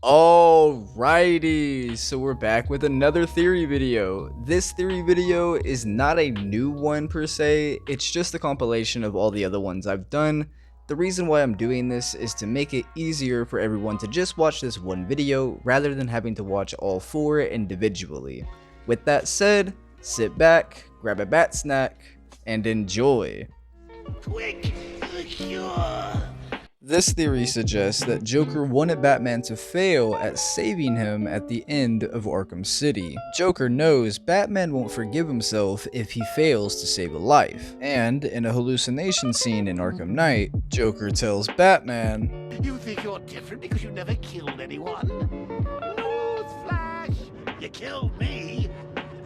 Alrighty, so we're back with another theory video. This theory video is not a new one per se, it's just a compilation of all the other ones I've done. The reason why I'm doing this is to make it easier for everyone to just watch this one video rather than having to watch all four individually. With that said, sit back, grab a bat snack, and enjoy. Quick, the cure! This theory suggests that Joker wanted Batman to fail at saving him at the end of Arkham City. Joker knows Batman won't forgive himself if he fails to save a life, and in a hallucination scene in Arkham Knight, Joker tells Batman, You think you're different because you never killed anyone? Newsflash! You killed me!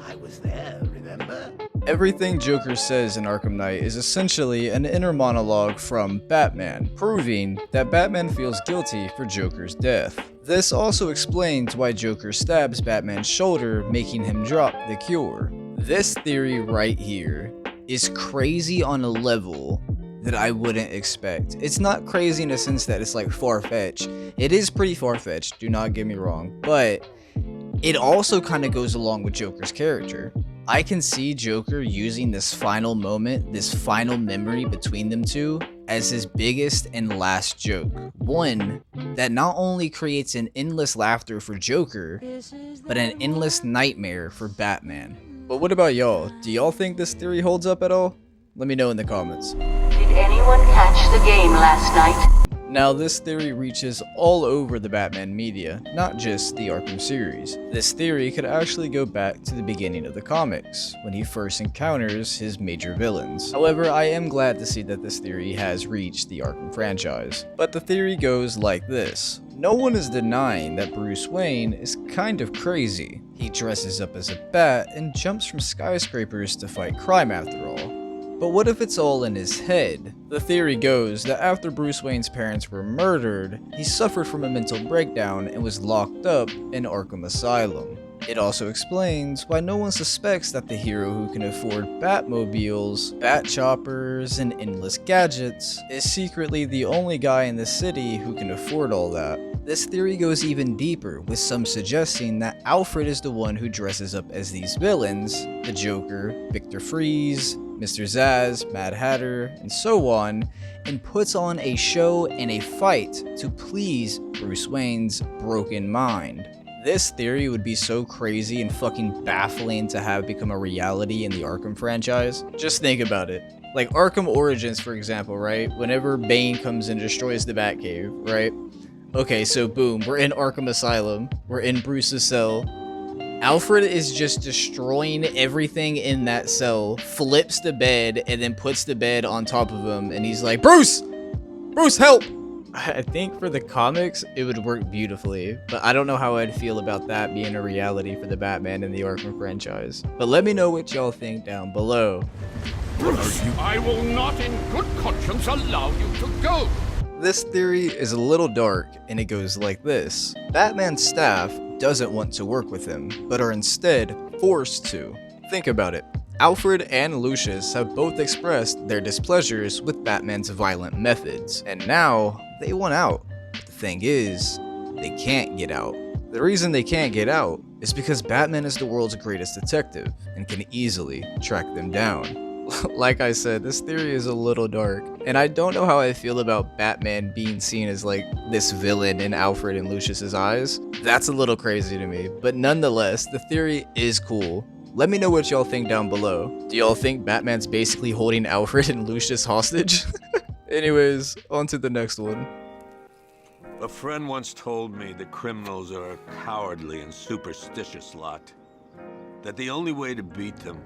I was there, remember? Everything Joker says in Arkham Knight is essentially an inner monologue from Batman, proving that Batman feels guilty for Joker's death. This also explains why Joker stabs Batman's shoulder, making him drop the cure. This theory right here is crazy on a level that I wouldn't expect. It's not crazy in a sense that it's like far-fetched. It is pretty far-fetched, do not get me wrong, but it also kind of goes along with Joker's character. I can see Joker using this final moment, this final memory between them two, as his biggest and last joke. One that not only creates an endless laughter for Joker, but an endless nightmare for Batman. But what about y'all? Do y'all think this theory holds up at all? Let me know in the comments. Did anyone catch the game last night? Now, this theory reaches all over the Batman media, not just the Arkham series. This theory could actually go back to the beginning of the comics, when he first encounters his major villains. However, I am glad to see that this theory has reached the Arkham franchise. But the theory goes like this. No one is denying that Bruce Wayne is kind of crazy. He dresses up as a bat and jumps from skyscrapers to fight crime after all. But what if it's all in his head? The theory goes that after Bruce Wayne's parents were murdered, he suffered from a mental breakdown and was locked up in Arkham Asylum. It also explains why no one suspects that the hero who can afford Batmobiles, Batchoppers, and endless gadgets is secretly the only guy in the city who can afford all that. This theory goes even deeper, with some suggesting that Alfred is the one who dresses up as these villains, the Joker, Victor Freeze, Mr. Zsasz, Mad Hatter, and so on, and puts on a show and a fight to please Bruce Wayne's broken mind. This theory would be so crazy and fucking baffling to have become a reality in the Arkham franchise. Just think about it. Like Arkham Origins, for example, right? Whenever Bane comes and destroys the Batcave, right? Okay, so boom, we're in Arkham Asylum, we're in Bruce's cell. Alfred is just destroying everything in that cell, flips the bed, and then puts the bed on top of him, and he's like, Bruce! Bruce, help! I think for the comics, it would work beautifully, but I don't know how I'd feel about that being a reality for the Batman in the Arkham franchise. But let me know what y'all think down below. Bruce, I will not in good conscience allow you to go! This theory is a little dark, and it goes like this. Batman's staff doesn't want to work with him, but are instead forced to. Think about it. Alfred and Lucius have both expressed their displeasures with Batman's violent methods, and now they want out. But the thing is, they can't get out. The reason they can't get out is because Batman is the world's greatest detective and can easily track them down. Like I said, this theory is a little dark, and I don't know how I feel about Batman being seen as like this villain in Alfred and Lucius's eyes. That's a little crazy to me, but nonetheless, the theory is cool. Let me know what y'all think down below. Do y'all think Batman's basically holding Alfred and Lucius hostage? Anyways, on to the next one. A friend once told me that criminals are a cowardly and superstitious lot. That the only way to beat them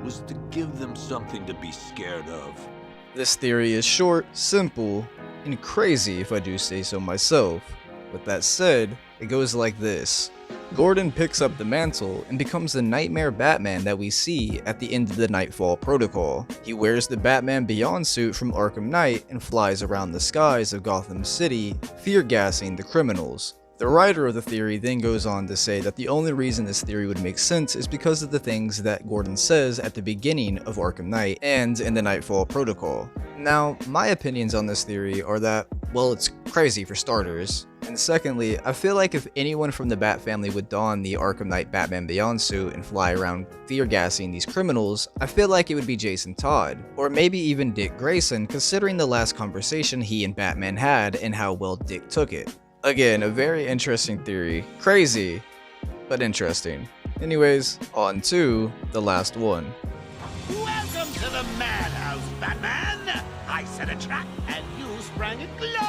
was to give them something to be scared of. This theory is short, simple, and crazy if I do say so myself. With that said, it goes like this. Gordon picks up the mantle and becomes the Nightmare Batman that we see at the end of the Nightfall Protocol. He wears the Batman Beyond suit from Arkham Knight and flies around the skies of Gotham City, fear-gassing the criminals. The writer of the theory then goes on to say that the only reason this theory would make sense is because of the things that Gordon says at the beginning of Arkham Knight and in the Nightfall Protocol. Now, my opinions on this theory are that, well, it's crazy for starters. And secondly, I feel like if anyone from the Bat family would don the Arkham Knight Batman Beyond suit and fly around fear-gassing these criminals, I feel like it would be Jason Todd, or maybe even Dick Grayson, considering the last conversation he and Batman had and how well Dick took it. Again, a very interesting theory. Crazy, but interesting. Anyways, on to the last one. Welcome to the madhouse, Batman! I set a trap and you sprang it gloriously!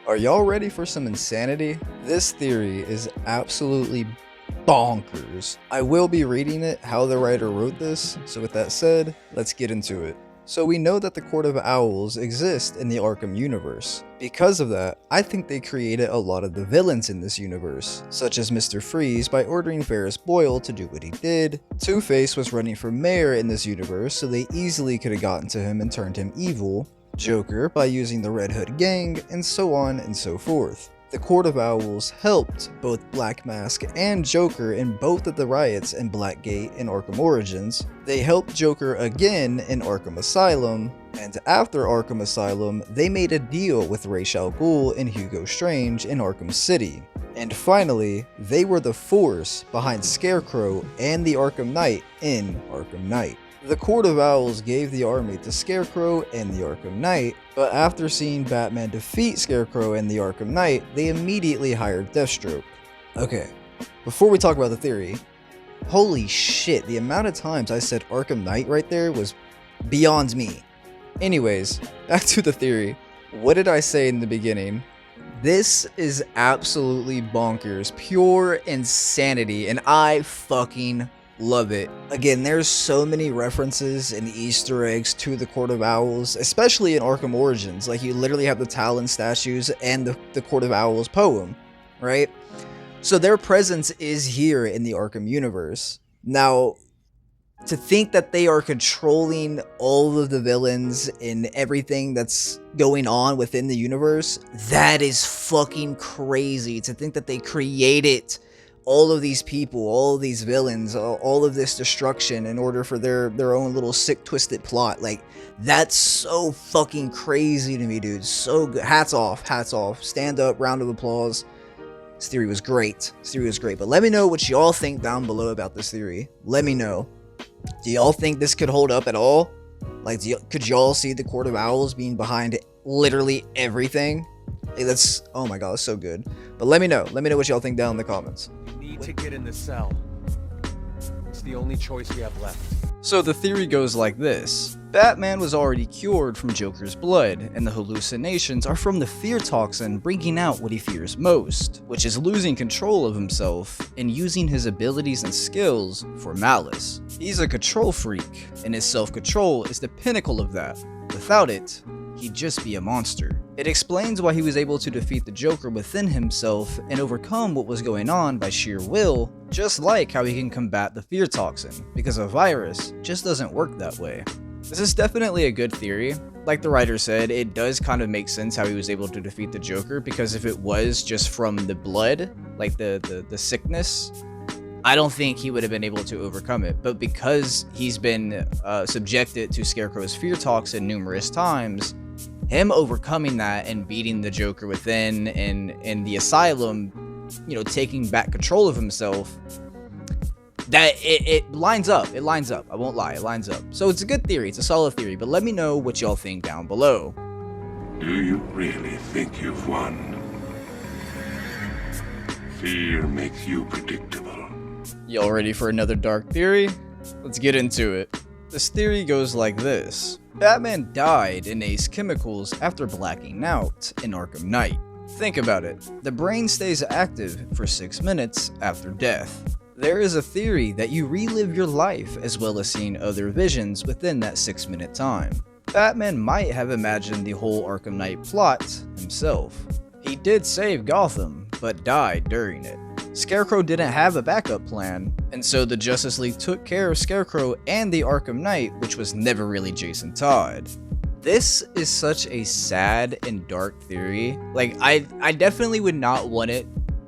Are y'all ready for some insanity? This theory is absolutely bonkers. I will be reading it how the writer wrote this, so with that said, let's get into it. So we know that the Court of Owls exist in the Arkham universe. Because of that, I think they created a lot of the villains in this universe, such as Mr. Freeze by ordering Ferris Boyle to do what he did. Two-Face was running for mayor in this universe, so they easily could have gotten to him and turned him evil. Joker by using the Red Hood gang, and so on and so forth. The Court of Owls helped both Black Mask and Joker in both of the riots in Blackgate and Arkham Origins. They helped Joker again in Arkham Asylum, and after Arkham Asylum, they made a deal with Ra's al Ghul and Hugo Strange in Arkham City. And finally, they were the force behind Scarecrow and the Arkham Knight in Arkham Knight. The Court of Owls gave the army to Scarecrow and the Arkham Knight, but after seeing Batman defeat Scarecrow and the Arkham Knight, they immediately hired Deathstroke. Okay, before we talk about the theory, holy shit, the amount of times I said Arkham Knight right there was beyond me. Anyways, back to the theory. What did I say in the beginning? This is absolutely bonkers, pure insanity, and I fucking love it. Again, there's so many references and Easter eggs to the Court of Owls, especially in Arkham Origins. Like, you literally have the Talon statues and the Court of Owls poem, right? So their presence is here in the Arkham universe. Now, to think that they are controlling all of the villains and everything that's going on within the universe, that is fucking crazy. To think that they created all of these people, all of these villains, all of this destruction in order for their own little sick, twisted plot. Like, that's so fucking crazy to me, dude. So good. Hats off. Stand up, round of applause. This theory was great. But let me know what y'all think down below about this theory. Let me know. Do y'all think this could hold up at all? Like, could y'all see the Court of Owls being behind literally everything? Hey, that's, oh my god, that's so good. But let me know what y'all think down in the comments. We need to get in the cell. It's the only choice we have left. So the theory goes like this. Batman was already cured from Joker's blood, and the hallucinations are from the fear toxin bringing out what he fears most, which is losing control of himself and using his abilities and skills for malice. He's a control freak, and his self-control is the pinnacle of that. Without it, he'd just be a monster. It explains why he was able to defeat the Joker within himself and overcome what was going on by sheer will, just like how he can combat the fear toxin, because a virus just doesn't work that way. This is definitely a good theory. Like the writer said, it does kind of make sense how he was able to defeat the Joker, because if it was just from the blood, like the sickness, I don't think he would have been able to overcome it. But because he's been subjected to Scarecrow's fear toxin numerous times, him overcoming that and beating the Joker within and in the asylum, you know, taking back control of himself, that it lines up. It lines up. I won't lie, it lines up. So it's a good theory. It's a solid theory. But let me know what y'all think down below. Do you really think you've won? Fear makes you predictable. Y'all ready for another dark theory? Let's get into it. This theory goes like this. Batman died in Ace Chemicals after blacking out in Arkham Knight. Think about it. The brain stays active for 6 minutes after death. There is a theory that you relive your life as well as seeing other visions within that 6-minute time. Batman might have imagined the whole Arkham Knight plot himself. He did save Gotham, but died during it. Scarecrow didn't have a backup plan, and so the Justice League took care of Scarecrow and the Arkham Knight, which was never really Jason Todd. This is such a sad and dark theory. Like, I definitely would not want it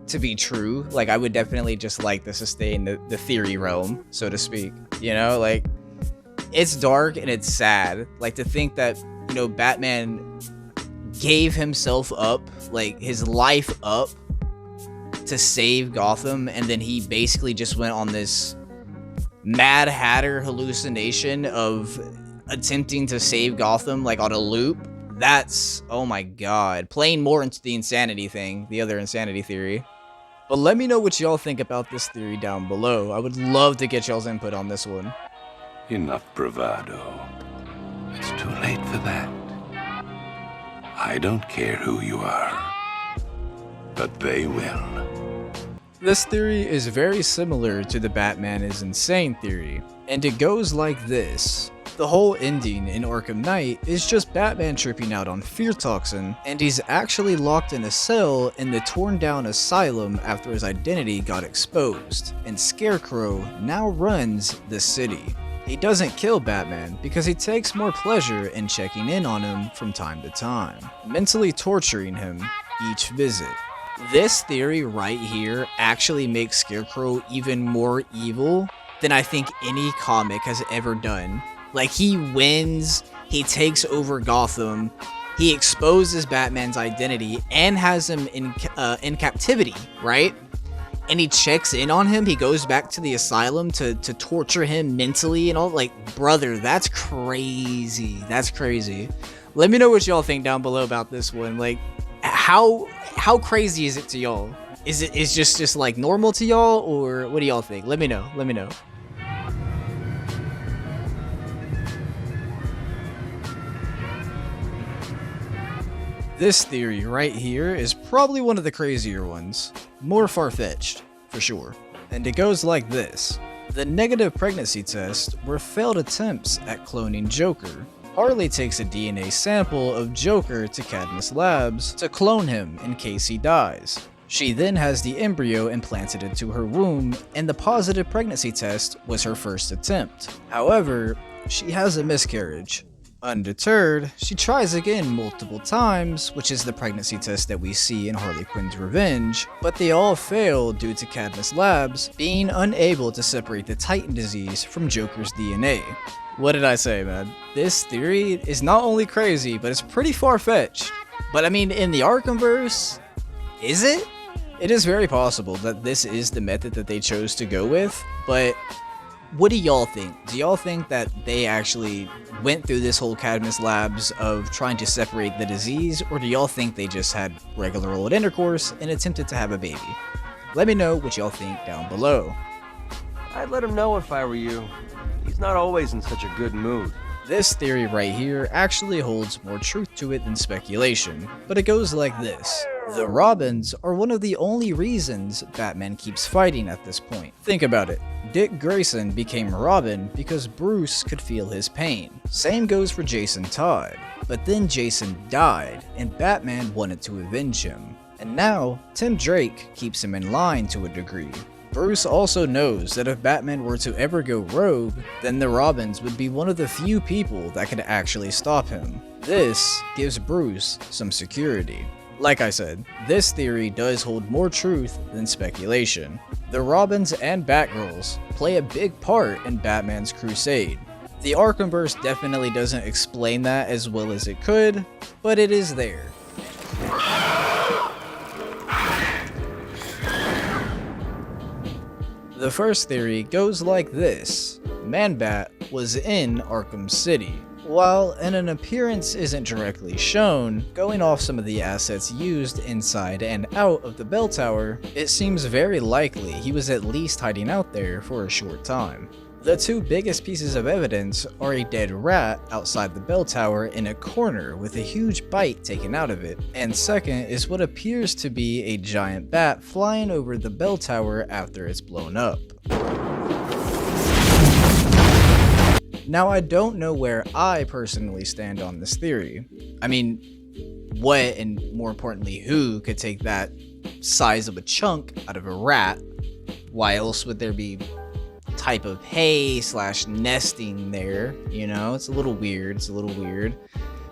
to be true. Like, I would definitely just like this to stay in the theory realm, so to speak. You know, like, it's dark and it's sad. Like, to think that, you know, Batman gave himself up, like his life up, to save Gotham, and then he basically just went on this Mad Hatter hallucination of attempting to save Gotham, like on a loop. That's, oh my god, playing more into the insanity thing, the other insanity theory. But let me know what y'all think about this theory down below. I would love to get y'all's input on this one. Enough bravado. It's too late for that. I don't care who you are, but they will. This theory is very similar to the Batman is insane theory, and it goes like this. The whole ending in Arkham Knight is just Batman tripping out on fear toxin, and he's actually locked in a cell in the torn down asylum after his identity got exposed, and Scarecrow now runs the city. He doesn't kill Batman because he takes more pleasure in checking in on him from time to time, mentally torturing him each visit. This theory right here actually makes Scarecrow even more evil than I think any comic has ever done. Like, he wins, he takes over Gotham, he exposes Batman's identity and has him in captivity, right? And he checks in on him, he goes back to the asylum to torture him mentally and all. Like, brother, that's crazy. That's crazy. Let me know what y'all think down below about this one. Like, how crazy is it to y'all? Is it just like normal to y'all, or what do y'all think? Let me know. Let me know. This theory right here is probably one of the crazier ones. More far-fetched, for sure. And it goes like this. The negative pregnancy test were failed attempts at cloning Joker. Harley takes a DNA sample of Joker to Cadmus Labs to clone him in case he dies. She then has the embryo implanted into her womb, and the positive pregnancy test was her first attempt. However, she has a miscarriage. Undeterred, she tries again multiple times, which is the pregnancy test that we see in Harley Quinn's Revenge, but they all fail due to Cadmus Labs being unable to separate the Titan disease from Joker's DNA. What did I say, man? This theory is not only crazy, but it's pretty far-fetched. But I mean, in the Arkhamverse, is it? It is very possible that this is the method that they chose to go with, but what do y'all think? Do y'all think that they actually went through this whole Cadmus Labs of trying to separate the disease, or do y'all think they just had regular old intercourse and attempted to have a baby? Let me know what y'all think down below. I'd let him know if I were you. He's not always in such a good mood. This theory right here actually holds more truth to it than speculation, but it goes like this. The Robins are one of the only reasons Batman keeps fighting at this point. Think about it. Dick Grayson became Robin because Bruce could feel his pain. Same goes for Jason Todd. But then Jason died, and Batman wanted to avenge him. And now, Tim Drake keeps him in line to a degree. Bruce also knows that if Batman were to ever go rogue, then the Robins would be one of the few people that could actually stop him. This gives Bruce some security. Like I said, this theory does hold more truth than speculation. The Robins and Batgirls play a big part in Batman's crusade. The Arkhamverse definitely doesn't explain that as well as it could, but it is there. The first theory goes like this. Man-Bat was in Arkham City. While an appearance isn't directly shown, going off some of the assets used inside and out of the bell tower, it seems very likely he was at least hiding out there for a short time. The two biggest pieces of evidence are a dead rat outside the bell tower in a corner with a huge bite taken out of it, and second is what appears to be a giant bat flying over the bell tower after it's blown up. Now, I don't know where I personally stand on this theory. I mean, what and more importantly, who could take that size of a chunk out of a rat? Why else would there be type of hay / nesting there? You know, it's a little weird.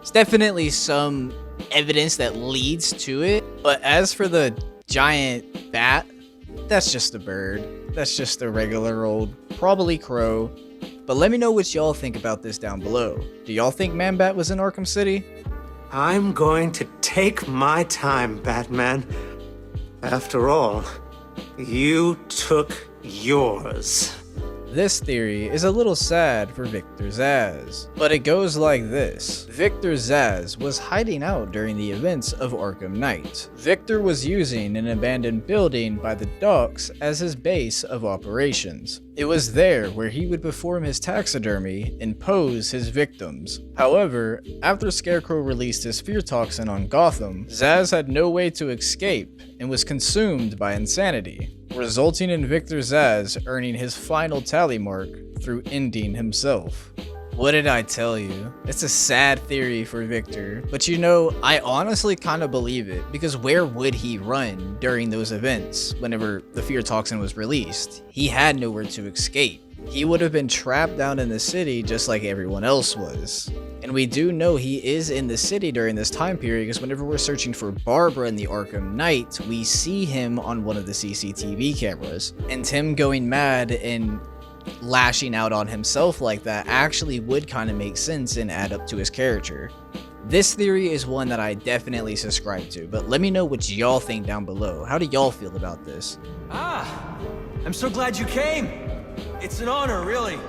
It's definitely some evidence that leads to it. But as for the giant bat, that's just a bird. That's just a regular old, probably crow. But let me know what y'all think about this down below. Do y'all think Man-Bat was in Arkham City? I'm going to take my time, Batman. After all, you took yours. This theory is a little sad for Victor Zsasz, but it goes like this. Victor Zsasz was hiding out during the events of Arkham Knight. Victor was using an abandoned building by the docks as his base of operations. It was there where he would perform his taxidermy and pose his victims. However, after Scarecrow released his fear toxin on Gotham, Zsasz had no way to escape and was consumed by insanity, resulting in Victor Zsasz earning his final tally mark through ending himself. What did I tell you? It's a sad theory for Victor, but you know, I honestly kind of believe it, because where would he run during those events whenever the fear toxin was released? He had nowhere to escape. He would have been trapped down in the city just like everyone else was. And we do know he is in the city during this time period, because whenever we're searching for Barbara in the Arkham Knight, we see him on one of the CCTV cameras. And him going mad and lashing out on himself like that actually would kind of make sense and add up to his character. This theory is one that I definitely subscribe to, but let me know what y'all think down below. How do y'all feel about this? I'm so glad you came. It's an honor, really.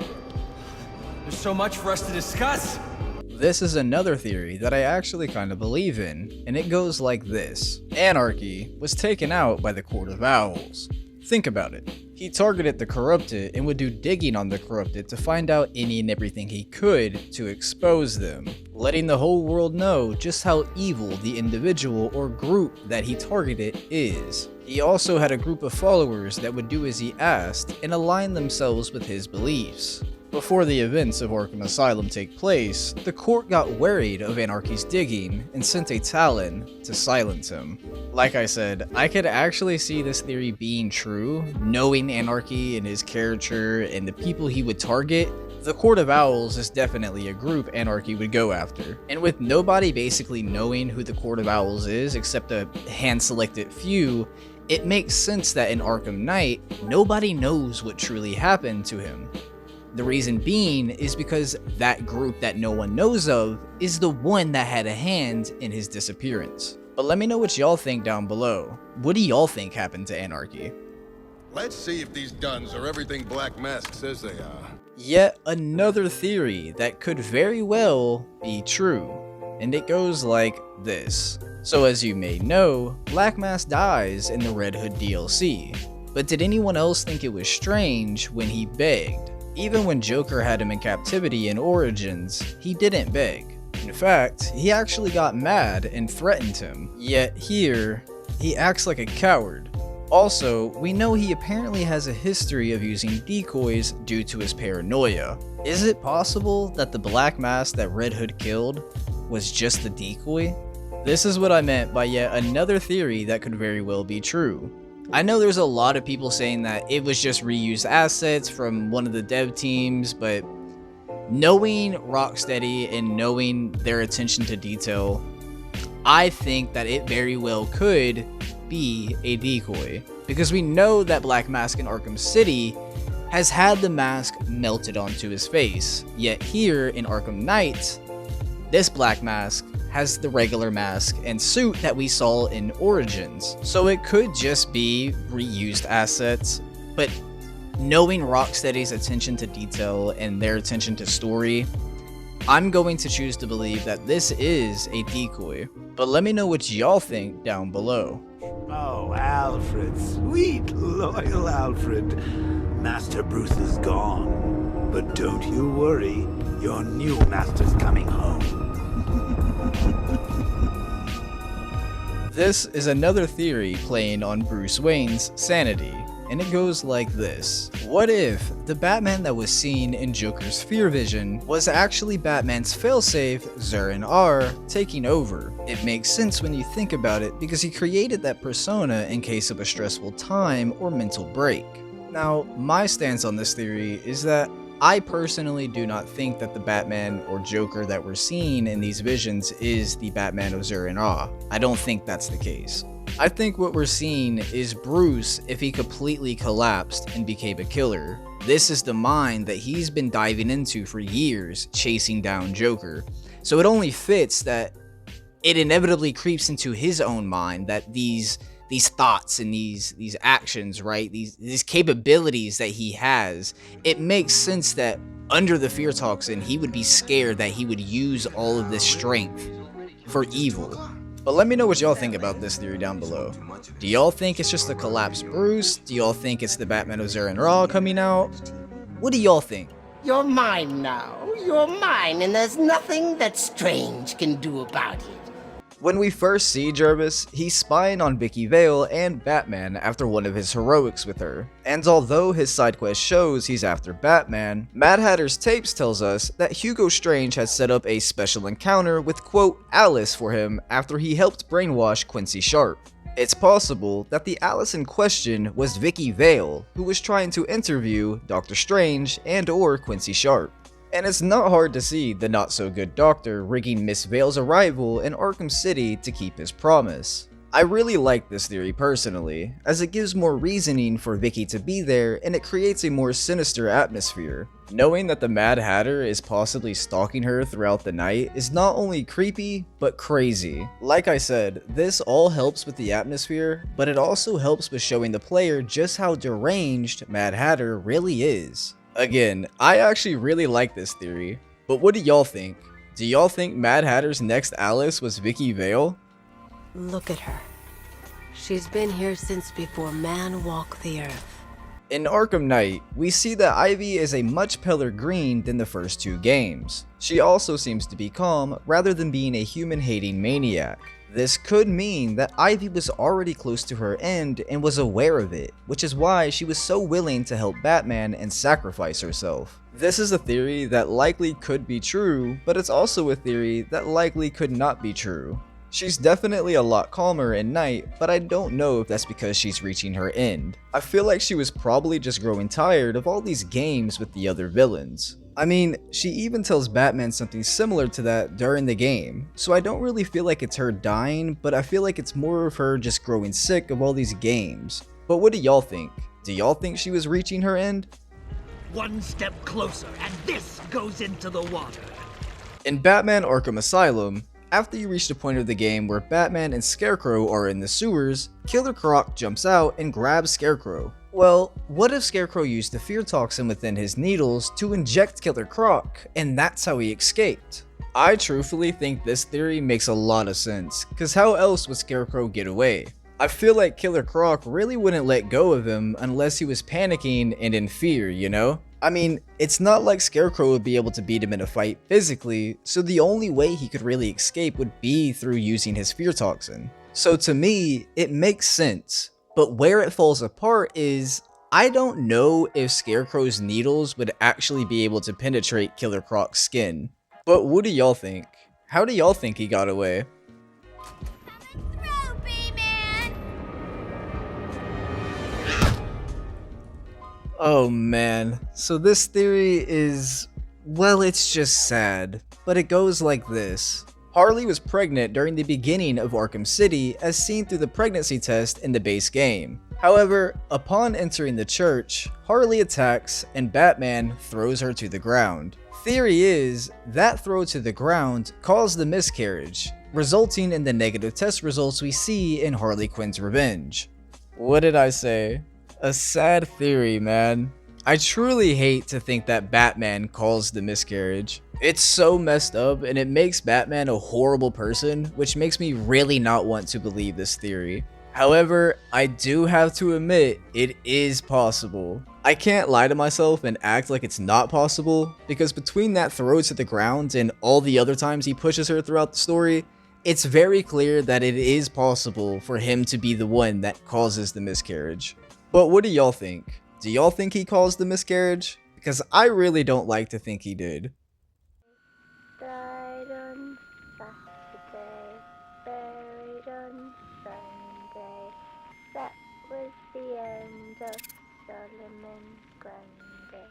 There's so much for us to discuss. This is another theory that I actually kind of believe in, and it goes like this. Anarchy was taken out by the Court of Owls. Think about it. He targeted the corrupted and would do digging on the corrupted to find out any and everything he could to expose them, letting the whole world know just how evil the individual or group that he targeted is. He also had a group of followers that would do as he asked and align themselves with his beliefs. Before the events of Arkham Asylum take place, the court got worried of Anarchy's digging and sent a Talon to silence him. Like I said, I could actually see this theory being true, knowing Anarchy and his character and the people he would target. The Court of Owls is definitely a group Anarchy would go after. And with nobody basically knowing who the Court of Owls is except a hand-selected few, it makes sense that in Arkham Knight, nobody knows what truly happened to him. The reason being is because that group that no one knows of is the one that had a hand in his disappearance. But let me know what y'all think down below. What do y'all think happened to Anarchy? Let's see if these guns are everything Black Mask says they are. Yet another theory that could very well be true, and it goes like this. So as you may know, Black Mask dies in the Red Hood DLC, but did anyone else think it was strange when he begged? Even when Joker had him in captivity in Origins, he didn't beg. In fact, he actually got mad and threatened him. Yet here, he acts like a coward. Also, we know he apparently has a history of using decoys due to his paranoia. Is it possible that the Black Mask that Red Hood killed was just the decoy? This is what I meant by yet another theory that could very well be true. I know there's a lot of people saying that it was just reused assets from one of the dev teams, but knowing Rocksteady and knowing their attention to detail, I think that it very well could be a decoy. Because we know that Black Mask in Arkham City has had the mask melted onto his face, yet here in Arkham Knight, this Black Mask has the regular mask and suit that we saw in Origins. So it could just be reused assets, but knowing Rocksteady's attention to detail and their attention to story, I'm going to choose to believe that this is a decoy. But let me know what y'all think down below. Oh, Alfred, sweet, loyal Alfred. Master Bruce is gone. But don't you worry, your new master's coming home. This is another theory playing on Bruce Wayne's sanity, and it goes like this. What if the Batman that was seen in Joker's fear vision was actually Batman's failsafe, Zur-En-Arrh, taking over? It makes sense when you think about it because he created that persona in case of a stressful time or mental break. Now, my stance on this theory is that I personally do not think that the Batman or Joker that we're seeing in these visions is the Batman of Zur-En-Arrh. I don't think that's the case. I think what we're seeing is Bruce if he completely collapsed and became a killer. This is the mind that he's been diving into for years, chasing down Joker. So it only fits that it inevitably creeps into his own mind that these thoughts and these actions, right, these capabilities that he has, it makes sense that under the fear toxin he would be scared that he would use all of this strength for evil. But let me know what y'all think about this theory down below. Do y'all think it's just a collapsed Bruce? Do y'all think it's the Batman of Zer and Ra coming out? What do y'all think? You're mine now. You're mine, and there's nothing that Strange can do about it. When we first see Jervis, he's spying on Vicky Veil and Batman after one of his heroics with her. And although his side quest shows he's after Batman, Mad Hatter's tapes tells us that Hugo Strange has set up a special encounter with quote Alice for him after he helped brainwash Quincy Sharp. It's possible that the Alice in question was Vicky Veil, who was trying to interview Dr. Strange and or Quincy Sharp. And it's not hard to see the not-so-good doctor rigging Miss Veil's arrival in Arkham City to keep his promise. I really like this theory personally, as it gives more reasoning for Vicky to be there and it creates a more sinister atmosphere. Knowing that the Mad Hatter is possibly stalking her throughout the night is not only creepy, but crazy. Like I said, this all helps with the atmosphere, but it also helps with showing the player just how deranged Mad Hatter really is. Again, I actually really like this theory, but what do y'all think? Do y'all think Mad Hatter's next Alice was Vicky Veil? Look at her. She's been here since before man walked the earth. In Arkham Knight, we see that Ivy is a much paler green than the first two games. She also seems to be calm rather than being a human-hating maniac. This could mean that Ivy was already close to her end and was aware of it, which is why she was so willing to help Batman and sacrifice herself. This is a theory that likely could be true, but it's also a theory that likely could not be true. She's definitely a lot calmer in Night, but I don't know if that's because she's reaching her end. I feel like she was probably just growing tired of all these games with the other villains. I mean, she even tells Batman something similar to that during the game, so I don't really feel like it's her dying, but I feel like it's more of her just growing sick of all these games. But what do y'all think? Do y'all think she was reaching her end? One step closer, and this goes into the water. In Batman Arkham Asylum, after you reach the point of the game where Batman and Scarecrow are in the sewers, Killer Croc jumps out and grabs Scarecrow. Well, what if Scarecrow used the fear toxin within his needles to inject Killer Croc, and that's how he escaped? I truthfully think this theory makes a lot of sense, cause how else would Scarecrow get away? I feel like Killer Croc really wouldn't let go of him unless he was panicking and in fear, you know? I mean, it's not like Scarecrow would be able to beat him in a fight physically, so the only way he could really escape would be through using his fear toxin. So to me, it makes sense. But where it falls apart is, I don't know if Scarecrow's needles would actually be able to penetrate Killer Croc's skin. But what do y'all think? How do y'all think he got away? Oh man, so this theory is, well, it's just sad, but it goes like this. Harley was pregnant during the beginning of Arkham City as seen through the pregnancy test in the base game. However, upon entering the church, Harley attacks and Batman throws her to the ground. Theory is, that throw to the ground caused the miscarriage, resulting in the negative test results we see in Harley Quinn's Revenge. What did I say? A sad theory, man. I truly hate to think that Batman caused the miscarriage. It's so messed up and it makes Batman a horrible person, which makes me really not want to believe this theory. However, I do have to admit, it is possible. I can't lie to myself and act like it's not possible, because between that throw to the ground and all the other times he pushes her throughout the story, it's very clear that it is possible for him to be the one that causes the miscarriage. But what do y'all think? Do y'all think he caused the miscarriage? Because I really don't like to think he did. Died on Saturday, buried on Sunday. That was the end of Solomon Grundy.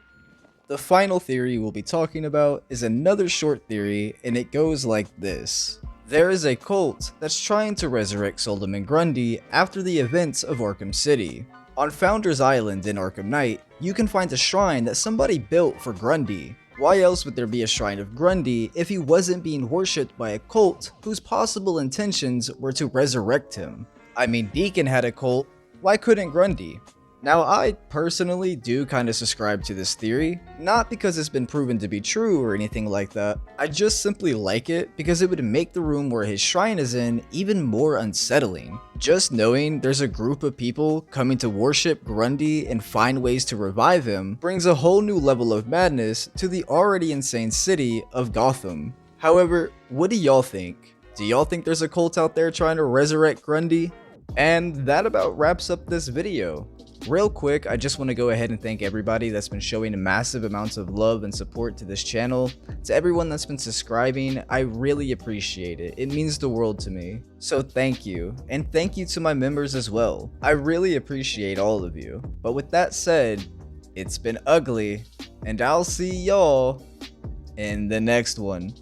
The final theory we'll be talking about is another short theory, and it goes like this. There is a cult that's trying to resurrect Solomon Grundy after the events of Arkham City. On Founders Island in Arkham Knight, you can find a shrine that somebody built for Grundy. Why else would there be a shrine of Grundy if he wasn't being worshipped by a cult whose possible intentions were to resurrect him? I mean, Deacon had a cult, why couldn't Grundy? Now, I personally do kind of subscribe to this theory, not because it's been proven to be true or anything like that. I just simply like it because it would make the room where his shrine is in even more unsettling. Just knowing there's a group of people coming to worship Grundy and find ways to revive him brings a whole new level of madness to the already insane city of Gotham. However, what do y'all think? Do y'all think there's a cult out there trying to resurrect Grundy? And that about wraps up this video. Real quick, I just want to go ahead and thank everybody that's been showing massive amounts of love and support to this channel. To everyone that's been subscribing, I really appreciate it. It means the world to me. So thank you. And thank you to my members as well. I really appreciate all of you. But with that said, it's been ugly, and I'll see y'all in the next one.